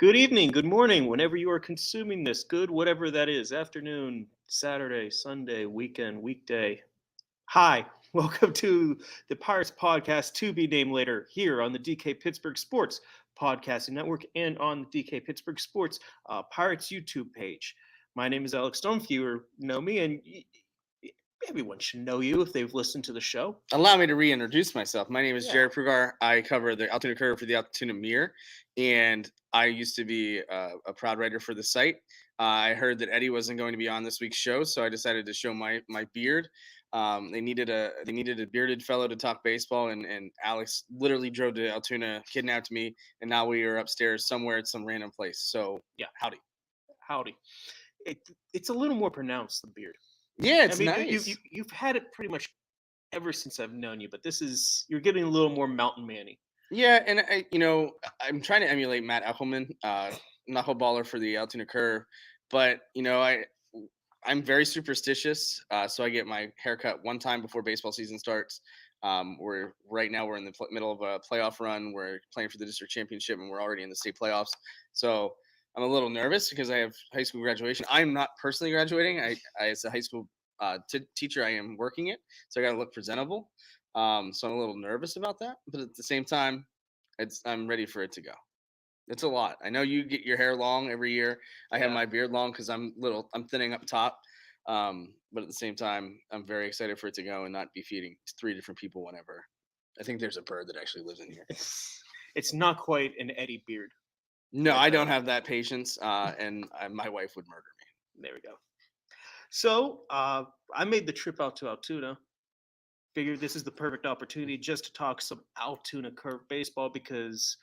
Good evening, good morning, whenever you are consuming this. Good, whatever that is. Afternoon, Saturday, Sunday, weekend, weekday. Hi, welcome to the Pirates Podcast, to be named later, here on the DK Pittsburgh Sports Podcasting Network and on the DK Pittsburgh Sports Pirates YouTube page. My name is Alex Stone. If you know me, and everyone should know you if they've listened to the show. Allow me to reintroduce myself. My name is Yeah. Jared Prugar. I cover the Altoona Curve for the Altoona Mirror, and I used to be a proud writer for the site. I heard that Eddie wasn't going to be on this week's show, so I decided to show my beard. They needed a bearded fellow to talk baseball, and Alex literally drove to Altoona, kidnapped me, and now we are upstairs somewhere at some random place. So Yeah. howdy. It's a little more pronounced, the beard. Yeah, it's I mean, nice. you've had it pretty much ever since I've known you, but you're getting a little more mountain manny. Yeah, and I'm trying to emulate Matt Echelman, knuckleballer for the Altoona Curve, but I'm very superstitious, so I get my haircut one time before baseball season starts. Right now we're in the middle of a playoff run. We're playing for the district championship, and we're already in the state playoffs. So I'm a little nervous because I have high school graduation. I'm not personally graduating. I as a high school teacher, I am working it, so I got to look presentable. So I'm a little nervous about that, but at the same time, I'm ready for it to go. It's a lot. I know you get your hair long every year. I have my beard long because I'm thinning up top. But at the same time, I'm very excited for it to go and not be feeding three different people whenever. I think there's a bird that actually lives in here. It's not quite an Eddie beard. No, I don't have that patience, and my wife would murder me. There we go. So I made the trip out to Altoona. Figured this is the perfect opportunity just to talk some Altoona Curve baseball because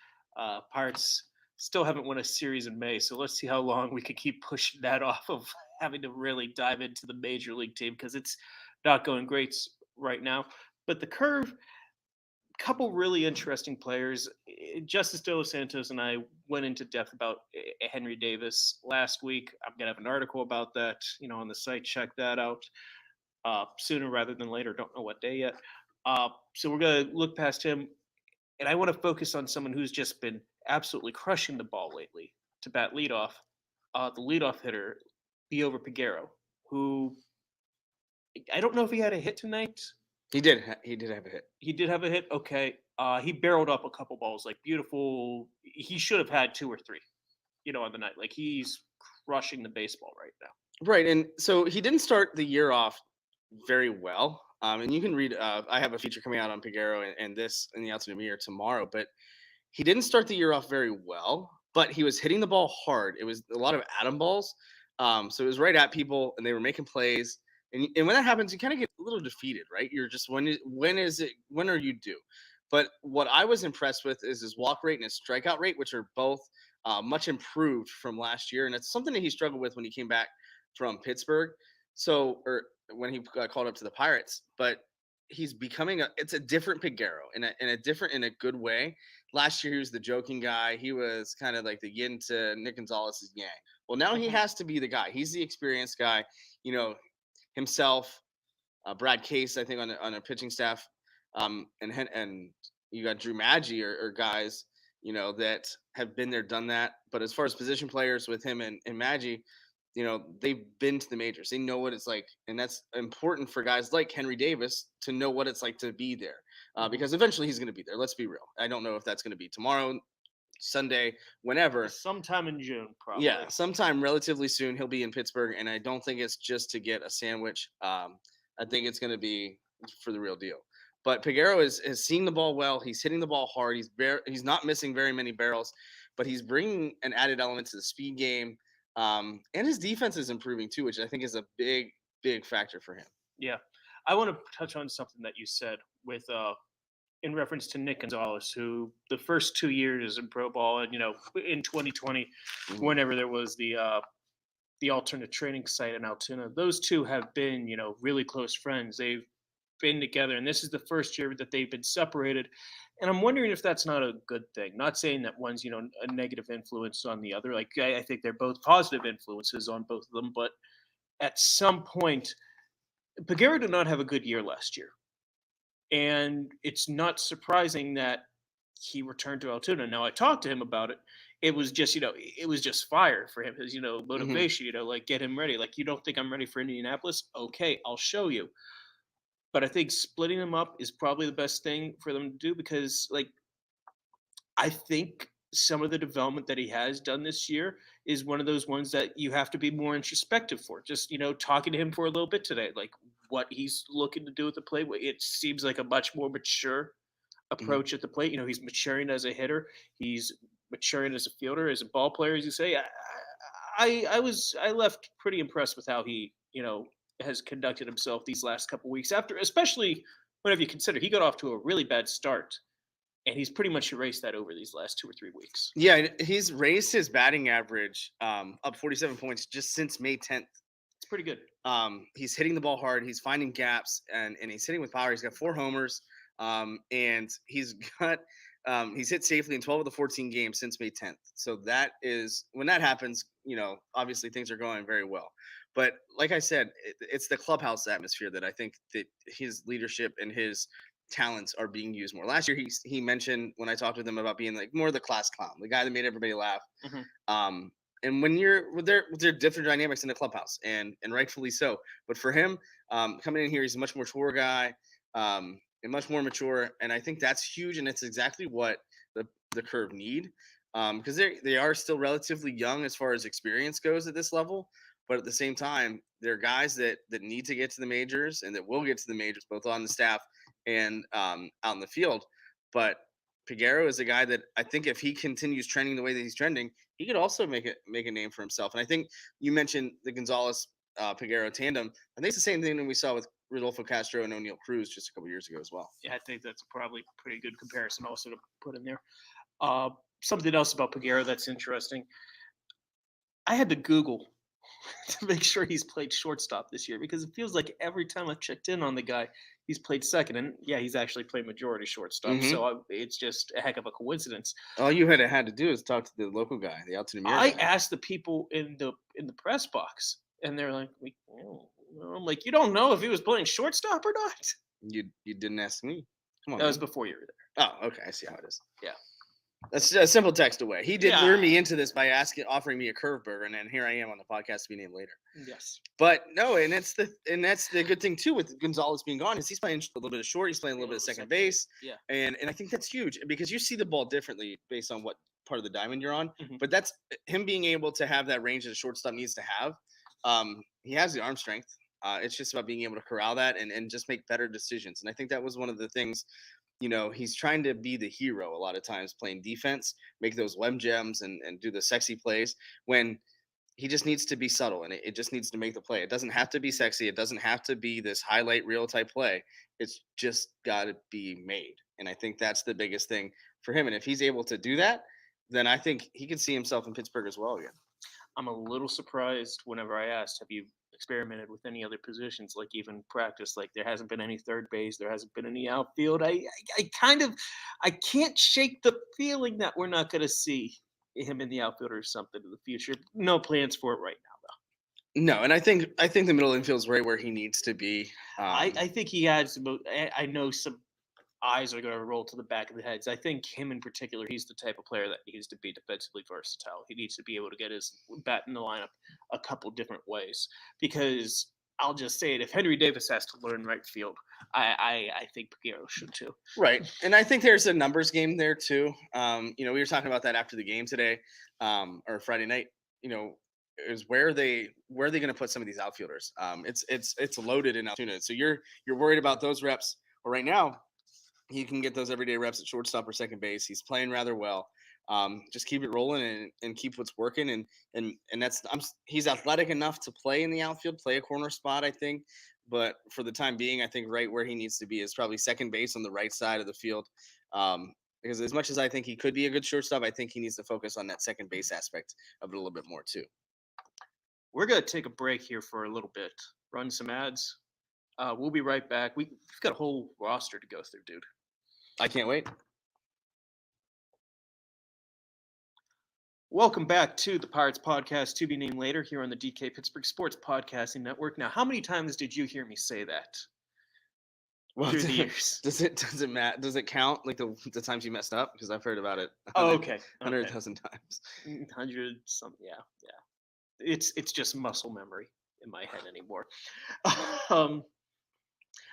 Pirates still haven't won a series in May. So let's see how long we can keep pushing that off of having to really dive into the major league team because it's not going great right now. But the Curve, couple really interesting players. Justice De Los Santos and I went into depth about Henry Davis last week. I'm gonna have an article about that, on the site. Check that out sooner rather than later. Don't know what day yet. So we're gonna look past him, and I want to focus on someone who's just been absolutely crushing the ball lately to bat leadoff. The leadoff hitter, Over Piguero, who I don't know if he had a hit tonight. He did. He did have a hit. He did have a hit. Okay. He barreled up a couple balls, like beautiful. He should have had two or three, on the night. Like he's crushing the baseball right now. Right, and so he didn't start the year off very well. And you can read. I have a feature coming out on Piguero and this in the Altoona Mirror tomorrow. But he didn't start the year off very well. But he was hitting the ball hard. It was a lot of atom balls. So it was right at people, and they were making plays. And when that happens, you kind of get a little defeated, right? You're just when are you due? But what I was impressed with is his walk rate and his strikeout rate, which are both much improved from last year, and it's something that he struggled with when he came back from Pittsburgh. Or when he got called up to the Pirates, but he's becoming it's a different Piguero in a good way. Last year he was the joking guy. He was kind of like the yin to Nick Gonzalez's yang. Well, now he has to be the guy. He's the experienced guy. Himself, Brad Case, I think on a pitching staff, and you got Drew Maggi or guys that have been there, done that. But as far as position players with him and Maggi, they've been to the majors. They know what it's like. And that's important for guys like Henry Davis to know what it's like to be there because eventually he's going to be there. Let's be real. I don't know if that's going to be tomorrow, Sunday, whenever. Sometime in June, probably. Yeah, sometime relatively soon he'll be in Pittsburgh. And I don't think it's just to get a sandwich. I think it's going to be for the real deal. But Piguero is seeing the ball well. He's hitting the ball hard. He's not missing very many barrels, but he's bringing an added element to the speed game. And his defense is improving too, which I think is a big, big factor for him. Yeah. I want to touch on something that you said with in reference to Nick Gonzalez, who the first 2 years in pro ball and in 2020, whenever there was the alternate training site in Altoona, those two have been, really close friends. They've been together, and this is the first year that they've been separated. And I'm wondering if that's not a good thing. Not saying that one's, a negative influence on the other. Like I think they're both positive influences on both of them. But at some point, Piguero did not have a good year last year. And it's not surprising that he returned to Altoona. Now I talked to him about it. It was just, it was just fire for him. His, Hmm. motivation, like get him ready. Like, you don't think I'm ready for Indianapolis? Okay, I'll show you. But I think splitting them up is probably the best thing for them to do because, like, I think some of the development that he has done this year is one of those ones that you have to be more introspective for. Just, talking to him for a little bit today, like what he's looking to do at the plate, it seems like a much more mature Hmm. approach at the plate. He's maturing as a hitter. He's maturing as a fielder, as a ball player, as you say. I left pretty impressed with how he has conducted himself these last couple weeks after, especially whenever you consider he got off to a really bad start, and he's pretty much erased that over these last 2 or 3 weeks. Yeah, he's raised his batting average up 47 points just since May 10th. It's pretty good. He's hitting the ball hard. He's finding gaps, and he's hitting with power. He's got 4 homers, and he's hit safely in 12 of the 14 games since May 10th. So that is when that happens. Obviously things are going very well. But like I said, it's the clubhouse atmosphere that I think that his leadership and his talents are being used more. Last year, he mentioned when I talked with him about being like more the class clown, the guy that made everybody laugh. Hmm. Um, and when you're with their different dynamics in the clubhouse, and rightfully so. But for him, coming in here, he's a much more mature guy, and much more mature, and I think that's huge, and it's exactly what the Curve need, because they are still relatively young as far as experience goes at this level, but at the same time, they're guys that need to get to the majors and that will get to the majors, both on the staff and out in the field. But Piguero is a guy that I think if he continues trending the way that he's trending, he could also make a name for himself. And I think you mentioned the Gonzalez Piguero tandem. I think it's the same thing that we saw with Rodolfo Castro and O'Neill Cruz just a couple years ago as well. Yeah, I think that's probably a pretty good comparison also to put in there. Uh, Something else about Pagero that's interesting. I had to Google to make sure he's played shortstop this year because it feels like every time I've checked in on the guy, he's played second. And yeah, he's actually played majority shortstop. Hmm. So it's just a heck of a coincidence. All you had to do is talk to the local guy, the Altoona I guy. asked the people in the press box, and they're like, I'm like, you don't know if he was playing shortstop or not. You didn't ask me. Come on, That was man. before you were there. Oh, okay. I see how it is. Yeah. That's a simple text away. He did lure Yeah. me into this by offering me a curve burger, and then here I am on the podcast to be named later. Yes. But no, and that's the good thing too with Gonzalez being gone is he's playing a little bit of short, he's playing a little bit of second base, Yeah. and I think that's huge because you see the ball differently based on what part of the diamond you're on. Mhm. But that's him being able to have that range that a shortstop needs to have. He has the arm strength. It's just about being able to corral that and just make better decisions. And I think that was one of the things. He's trying to be the hero a lot of times, playing defense, make those lem gems and do the sexy plays when he just needs to be subtle and it just needs to make the play. It doesn't have to be sexy. It doesn't have to be this highlight reel type play. It's just got to be made. And I think that's the biggest thing for him. And if he's able to do that, then I think he can see himself in Pittsburgh as well again. I'm a little surprised whenever I asked, have you experimented with any other positions, like even practice? Like there hasn't been any third base, there hasn't been any outfield. I can't shake the feeling that we're not going to see him in the outfield or something in the future. No plans for it right now, though. No, and I think the middle infield is right where he needs to be. I think he has. I know some eyes are going to roll to the back of the heads. I think him in particular, he's the type of player that needs to be defensively versatile. He needs to be able to get his bat in the lineup a couple different ways. Because I'll just say it: if Henry Davis has to learn right field, I think Piguero should too. Right, and I think there's a numbers game there too. We were talking about that after the game today, or Friday night. Is where are they going to put some of these outfielders? It's loaded in Altoona, so you're worried about those reps. But right now, he can get those everyday reps at shortstop or second base. He's playing rather well. Just keep it rolling and keep what's working. And he's athletic enough to play in the outfield, play a corner spot, I think. But for the time being, I think right where he needs to be is probably second base on the right side of the field. Because as much as I think he could be a good shortstop, I think he needs to focus on that second base aspect of it a little bit more too. We're going to take a break here for a little bit, run some ads. We'll be right back. We've got a whole roster to go through, dude. I can't wait. Welcome back to the Pirates Podcast, to be named later, here on the DK Pittsburgh Sports Podcasting Network. Now, how many times did you hear me say that? Well, through the years. does it count like the times you messed up? Because I've heard about it Oh, 100, okay, okay, 100,000 times. 100 some, yeah, yeah. It's just muscle memory in my head anymore. I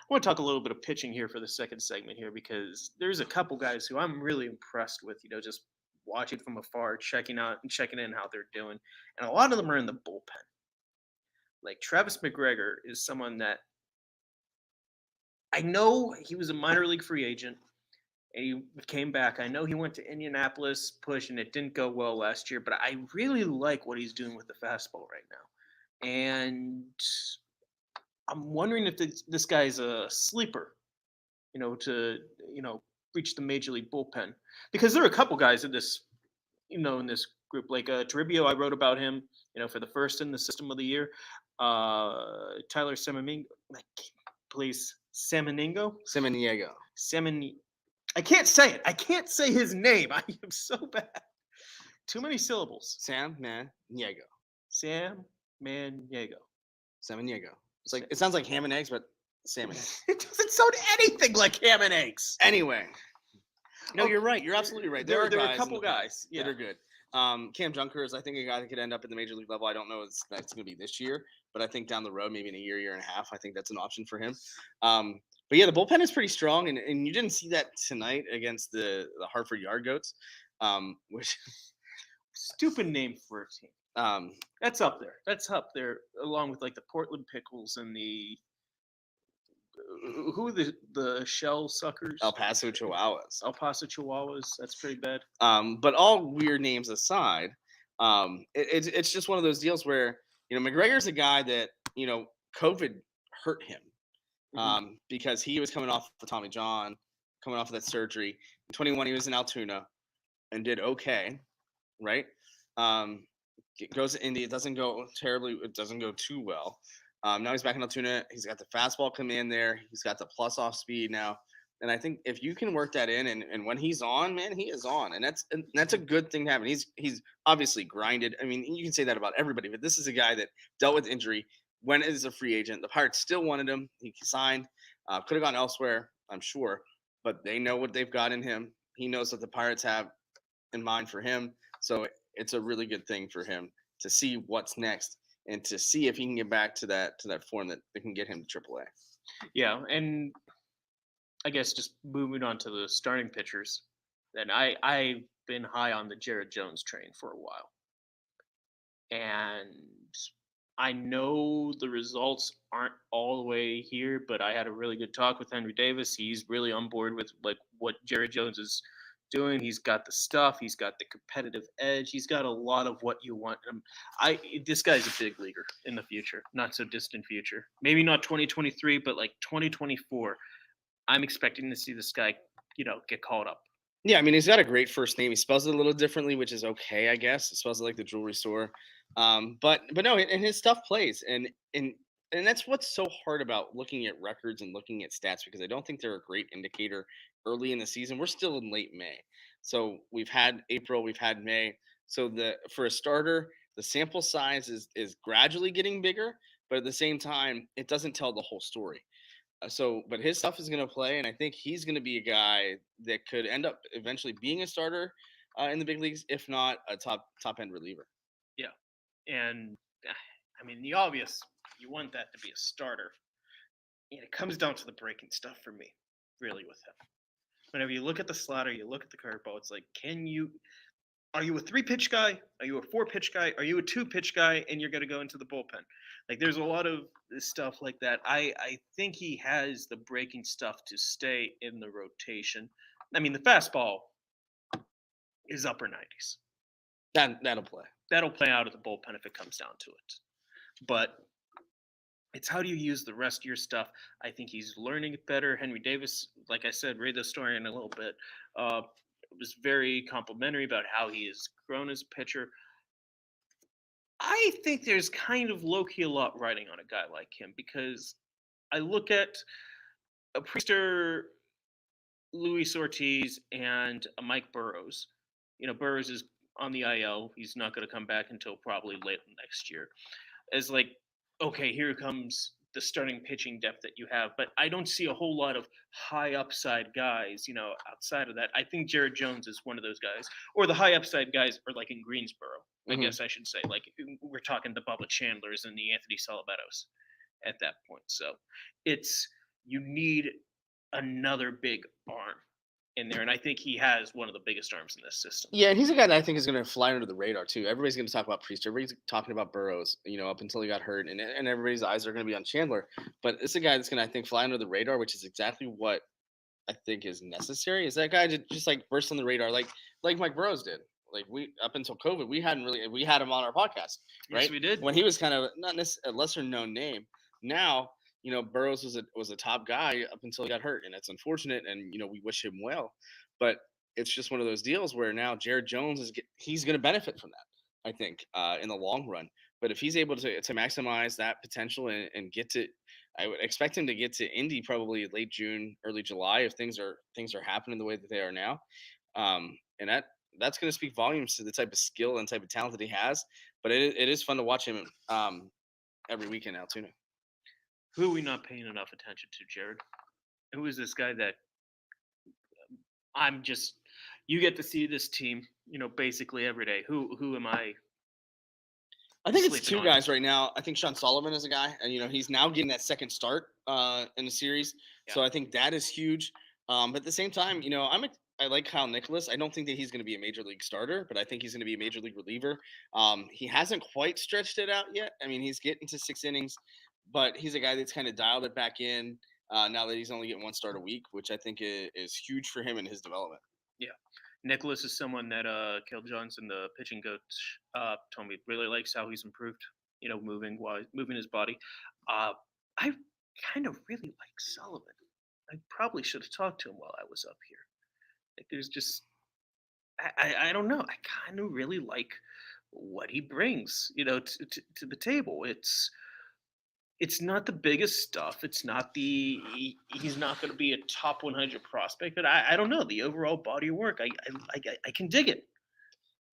want to talk a little bit of pitching here for the second segment here because there's a couple guys who I'm really impressed with. Just watching from afar, checking out and checking in how they're doing, and a lot of them are in the bullpen. Like Travis McGregor is someone that I know he was a minor league free agent and he came back. I know he went to Indianapolis push and it didn't go well last year, but I really like what he's doing with the fastball right now. And I'm wondering if this guy's a sleeper, to reach the major league bullpen because there are a couple guys in this group like Toribio. I wrote about him, for the first in the system of the year. Tyler Semamingo, like, please, Samaniego. Semin. I can't say it. I can't say his name. I am so bad. Too many syllables. Samaniego. Sam Maniego. Samaniego. It's like it sounds like ham and eggs, but salmon. It doesn't sound anything like ham and eggs. Anyway, no, Oh, you're right. You're absolutely right. There are are a guys in couple the pen guys, that yeah. are good. Cam Junker is, I think, a guy that could end up at the major league level. I don't know if that's going to be this year, but I think down the road, maybe in a year and a half, I think that's an option for him. But yeah, the bullpen is pretty strong, and you didn't see that tonight against the Hartford Yard Goats, which Stupid name for a team. um, That's up there. That's up there, along with like the Portland Pickles and the who are the Shell Suckers? El Paso Chihuahuas. El Paso Chihuahuas. That's pretty bad. But all weird names aside, it's just one of those deals where McGregor's a guy that COVID hurt him because he was coming off of Tommy John, coming off of that surgery. In 21, he was in Altoona and did okay, right? Goes to Indy. It doesn't go terribly. It doesn't go too well. Now he's back in Altoona. He's got the fastball come in there. He's got the plus off speed now. And I think if you can work that in, and when he's on, man, he is on, and that's a good thing to have. And he's obviously grinded. I mean, you can say that about everybody, but this is a guy that dealt with injury, went as a free agent. The Pirates still wanted him. He signed. Could have gone elsewhere, I'm sure, but they know what they've got in him. He knows what the Pirates have in mind for him. So it's a really good thing for him to see what's next and to see if he can get back to that form that can get him to AAA. Yeah, and I guess just moving on to the starting pitchers, then I've been high on the Jared Jones train for a while, and I know the results aren't all the way here, but I had a really good talk with Henry Davis. He's really on board with like what Jared Jones is doing. He's got the stuff. He's got the competitive edge. He's got a lot of what you want. This guy's a big leaguer in the future, not so distant future. Maybe not 2023, but like 2024. I'm expecting to see this guy, get called up. Yeah, I mean, he's got a great first name. He spells it a little differently, which is okay, I guess. He spells it like the jewelry store. But no, and his stuff plays, and that's what's so hard about looking at records and looking at stats, because I don't think they're a great indicator early in the season. We're still in late May, so we've had April, we've had May. So for a starter, the sample size is gradually getting bigger, but at the same time, it doesn't tell the whole story. But his stuff is going to play, and I think he's going to be a guy that could end up eventually being a starter in the big leagues, if not a top end reliever. Yeah, and I mean the obvious. You want that to be a starter. And it comes down to the breaking stuff for me, really, with him. Whenever you look at the slider, you look at the curveball. It's like, are you a 3-pitch guy? Are you a 4-pitch guy? Are you a 2-pitch guy? And you're going to go into the bullpen. Like, there's a lot of stuff like that. I think he has the breaking stuff to stay in the rotation. I mean, the fastball is upper 90s. That'll play. That'll play out of the bullpen if it comes down to it. But it's how do you use the rest of your stuff. I think he's learning it better. Henry Davis, like I said, read the story in a little bit. Was very complimentary about how he has grown as a pitcher. I think there's kind of low-key a lot riding on a guy like him because I look at a Priester, Luis Ortiz, and a Mike Burrows. Burrows is on the IL. He's not going to come back until probably late next year. As like, okay, here comes the starting pitching depth that you have, but I don't see a whole lot of high upside guys, outside of that. I think Jared Jones is one of those guys, or the high upside guys are like in Greensboro, I Mhm. guess I should say. Like we're talking the Bubba Chandlers and the Anthony Salabetos at that point. So it's you need another big arm in there, and I think he has one of the biggest arms in this system. Yeah, and he's a guy that I think is going to fly under the radar too. Everybody's going to talk about Priest. Everybody's talking about Burrows, up until he got hurt, and everybody's eyes are going to be on Chandler. But it's a guy that's going to, I think, fly under the radar, which is exactly what I think is necessary. Is that guy to just like burst on the radar, like Mike Burrows did. Like we up until COVID, we had him on our podcast, right? Yes, we did. When he was kind of not necessarily a lesser known name. Now, Burrows was a top guy up until he got hurt, and it's unfortunate. And we wish him well, but it's just one of those deals where now Jared Jones he's going to benefit from that. I think in the long run. But if he's able to maximize that potential and get to, I would expect him to get to Indy probably late June, early July if things are happening the way that they are now. And that's going to speak volumes to the type of skill and type of talent that he has. But it is fun to watch him every week in Altoona. Who are we not paying enough attention to, Jared? Who is this guy that I'm just you get to see this team, basically every day. Who am I? I think it's sleeping two on? guys right now. I think Sean Sullivan is a guy, and he's now getting that second start in the series. So Yeah. I think that is huge. But at the same time, I like Kyle Nicholas. I don't think that he's going to be a major league starter, but I think he's going to be a major league reliever. He hasn't quite stretched it out yet. I mean, he's getting to 6 innings, but he's a guy that's kind of dialed it back in now that he's only getting one start a week, which I think is huge for him and his development. Yeah. Nicholas is someone that Kel Johnson, the pitching coach, told me really likes how he's improved. Moving his body. I kind of really like Sullivan. I probably should have talked to him while I was up here. Like, there's just I don't know. I kind of really like what he brings, to the table. It's not the biggest stuff. It's not he's not going to be a top 100 prospect, but I don't know the overall body of work. I can dig it.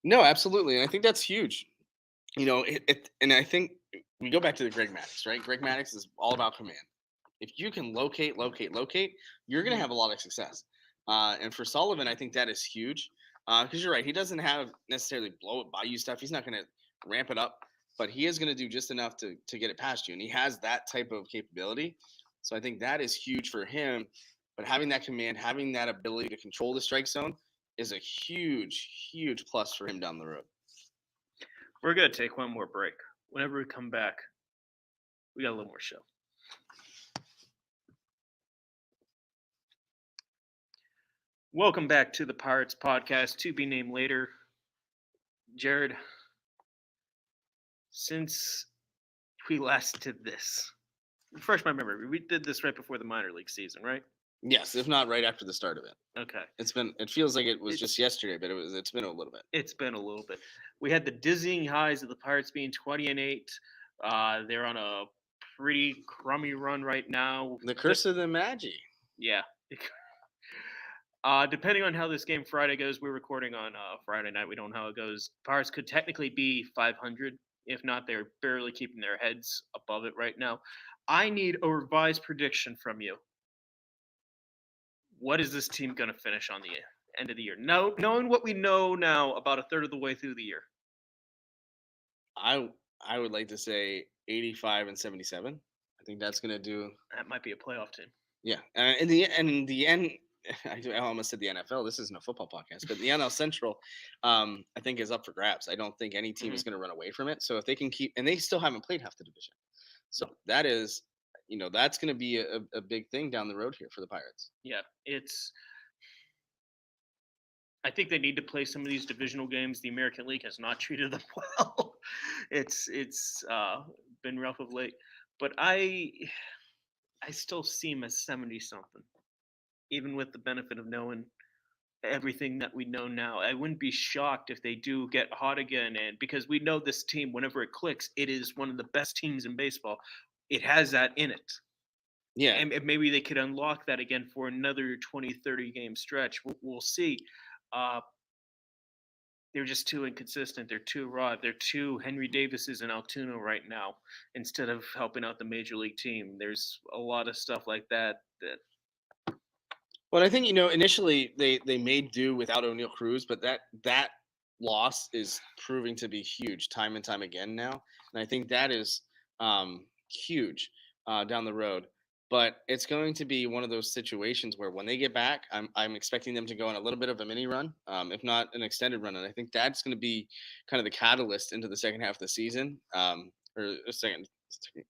No, absolutely, and I think that's huge. And I think we go back to the Greg Maddux, right? Greg Maddux is all about command. If you can locate, you're going to have a lot of success. And for Sullivan, I think that is huge because you're right. He doesn't have necessarily blow it by you stuff. He's not going to ramp it up, but he is going to do just enough to get it past you. And he has that type of capability. So I think that is huge for him. But having that command, having that ability to control the strike zone is a huge, huge plus for him down the road. We're going to take one more break. Whenever we come back, we got a little more show. Welcome back to the Pirates Podcast, to be named later. Jared, since we last did this, refresh my memory. We did this right before the minor league season, right? Yes, if not right after the start of it. Okay. It feels like it was just yesterday, but it's been a little bit. It's been a little bit. We had the dizzying highs of the Pirates being 20-8. They're on a pretty crummy run right now. The curse of the Magi. Yeah. Depending on how this game Friday goes, we're recording on Friday night. We don't know how it goes. Pirates could technically be 500. If not, they're barely keeping their heads above it right now. I need a revised prediction from you. What is this team going to finish on the end of the year? No, knowing what we know now, about a third of the way through the year. I would like to say 85 and 77. I think that's going to do. That might be a playoff team. Yeah, in the end, I almost said the NFL. This isn't a football podcast, but the NL Central, I think, is up for grabs. I don't think any team is going to run away from it. So if they can keep, and they still haven't played half the division, so that is, that's going to be a big thing down the road here for the Pirates. Yeah, I think they need to play some of these divisional games. The American League has not treated them well. It's been rough of late, but I still see them as 70 something, even with the benefit of knowing everything that we know now. I wouldn't be shocked if they do get hot again, and because we know this team, whenever it clicks, it is one of the best teams in baseball. It has that in it. Yeah, and maybe they could unlock that again for another 20, 30 game stretch. We'll see. they're just too inconsistent. They're too raw. They're too Henry Davises and Altoona right now instead of helping out the major league team. There's a lot of stuff like that that Well, I think initially they made do without O'Neal Cruz, but that loss is proving to be huge time and time again now, and I think that is huge down the road. But it's going to be one of those situations where when they get back, I'm expecting them to go on a little bit of a mini run, if not an extended run, and I think that's going to be kind of the catalyst into the second half of the season, or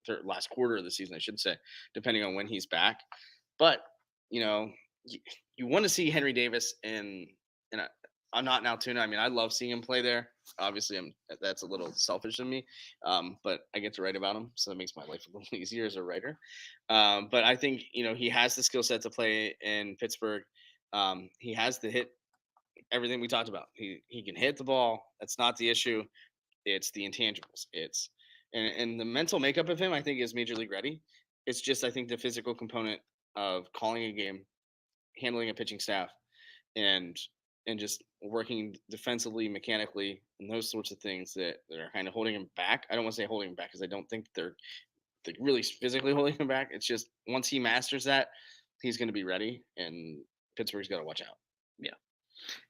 third, last quarter of the season, I should say, depending on when he's back. But you know, you want to see Henry Davis in a, I'm not in Altoona. I mean, I love seeing him play there. Obviously, that's a little selfish of me, but I get to write about him, so that makes my life a little easier as a writer. But I think he has the skill set to play in Pittsburgh. He has the hit everything we talked about. He can hit the ball. That's not the issue. It's the intangibles. And the mental makeup of him, I think, is major league ready. It's just I think the physical component of calling a game, handling a pitching staff, and just working defensively, mechanically, and those sorts of things that are kind of holding him back. I don't want to say holding him back because I don't think they're really physically holding him back. It's just once he masters that, he's going to be ready, and Pittsburgh's got to watch out. yeah.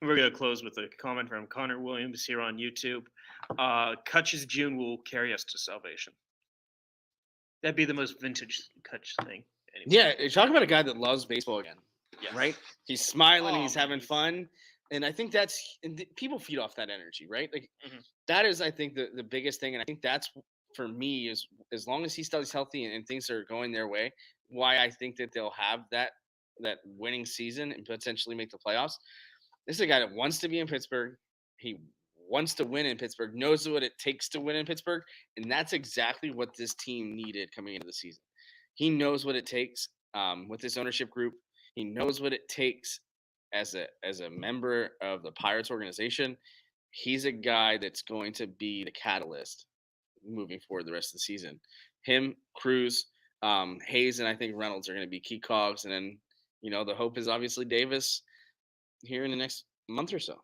We're going to close with a comment from Connor Williams here on YouTube. Kutch's June will carry us to salvation. That'd be the most vintage Kutch thing. Anyway. Yeah, talk about a guy that loves baseball again. Yes. Right? He's smiling, he's having fun. And I think that's people feed off that energy, right? Like that is, I think, the biggest thing. And I think that's for me is as long as he stays healthy and things are going their way, why I think that they'll have that winning season and potentially make the playoffs. This is a guy that wants to be in Pittsburgh. He wants to win in Pittsburgh, knows what it takes to win in Pittsburgh. And that's exactly what this team needed coming into the season. He knows what it takes with this ownership group. He knows what it takes as a member of the Pirates organization. He's a guy that's going to be the catalyst moving forward the rest of the season. Him, Cruz, Hayes, and I think Reynolds are going to be key cogs. And then, the hope is obviously Davis here in the next month or so.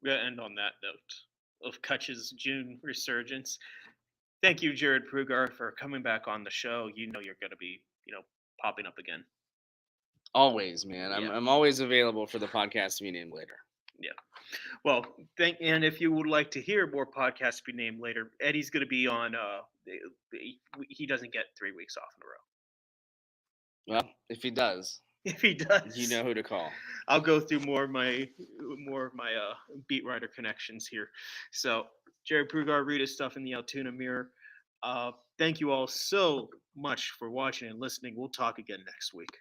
We're going to end on that note of Kutch's June resurgence. Thank you, Jared Prugar, for coming back on the show. You're going to be, popping up again. Always, man. Yeah. I'm always available for the podcast to be named later. Yeah. Well, and if you would like to hear more podcasts to be named later, Eddie's going to be on. He doesn't get 3 weeks off in a row. Well, if he does, you know who to call. I'll go through more of my beat writer connections here. So, Jared Prugar, read his stuff in the Altoona Mirror. Thank you all so much for watching and listening. We'll talk again next week.